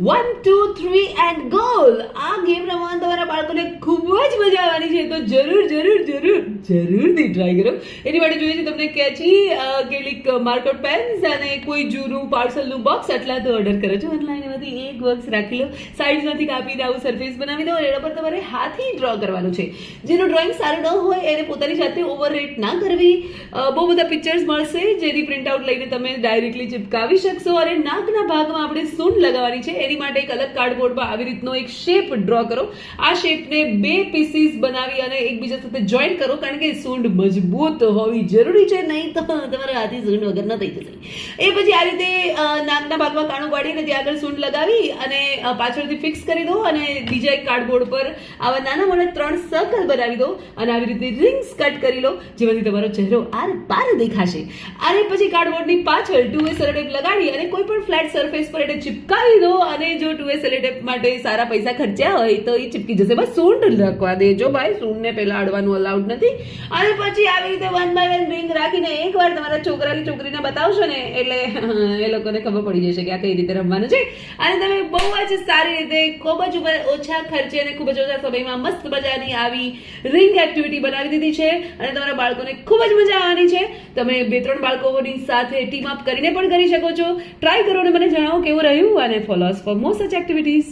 1 2 3 and goal. આ game રમવાની તમારા બાળકોને ખૂબ જ મજા આવવાની છે, તો જરૂરથી ટ્રાય કરો. એની માટે જોઈએ છે તમને કેચી, કેટલીક માર્કર પેન્સ અને કોઈ જૂનું પાર્સલનું બોક્સ. આટલા તો ઓર્ડર કરો છો ઓનલાઈન, એમાંથી એક બોક્સ રાખી લો, સાઈડમાંથી કાપીને આવું સરફેસ બનાવી દો. એના પર તમારે હાથી ડ્રો કરવાનું છે. જેનું ડ્રોઈંગ સારું ન હોય એને પોતાની જાતે ઓવર રેટ ના કરવી. બહુ બધા પિક્ચર્સ મળશે જેની પ્રિન્ટ આઉટ લઈને તમે ડાયરેક્ટલી ચિપકાવી શકશો. અને નાકના ભાગમાં આપણે સૂંઢ લગાવવાની છે. એની માટે એક અલગ કાર્ડબોર્ડમાં આવી રીતનો એક શેપ ડ્રો કરો. આ શેપને 2 પીસીસ બનાવી અને એકબીજા સાથે જોઈન્ટ કરો, કારણ કે સૂંઢ મજબૂત હોવી જરૂરી છે, નહીં તો તમારા હાથી સૂંઢ વગર ન થઈ જશે. એ પછી આ રીતે નાકના ભાગમાં કાણું પાડીને ત્યાં આગળ સૂંઢ લગાવી અને પાછળથી ફિક્સ કરી દો. અને બીજા એક કાર્ડબોર્ડ પર આવા નાના મોટા 3 સર્કલ બનાવી દો અને આવી રીતે રિંગ્સ કટ કરી લો, જેમાંથી તમારો ચહેરો આર પાર દેખાશે. અને પછી કાર્ડબોર્ડની પાછળ 2A સેલોટેપ લગાડી અને કોઈ પણ ફ્લેટ સરફેસ પર એને ચિપકાવી દો. અને જો 2A સેલોટેપ માટે સારા પૈસા ખર્ચ્યા હોય તો એ ચિપકી જશે. બસ સૂંઢ લખવા દેજો ભાઈ, સૂંઢને પહેલા અડવાનું અલાઉડ નથી. અને પછી આવી રીતે 1 by 1 રિંગ રાખીને એકવાર તમારા છોકરીને બતાવશો ને એટલે એ લોકોને ખબર પડી જશે કે આ કઈ રીતે રમવાનું છે. અને તમે બહુ જ સારી રીતે ખૂબ જ ઓછા ખર્ચે અને ખૂબ જ ઓછા સમયમાં મસ્ત મજાની આવી રિંગ એક્ટિવિટી બનાવી દીધી છે. અને તમારા બાળકોને ખૂબ જ મજા આવવાની છે. તમે 2-3 બાળકોની સાથે ટીમ અપ કરીને પણ કરી શકો છો. ટ્રાય કરો અને મને જણાવો કેવું રહ્યું. અને ફોલો અસ ફોર મોર સચ એક્ટિવિટીઝ.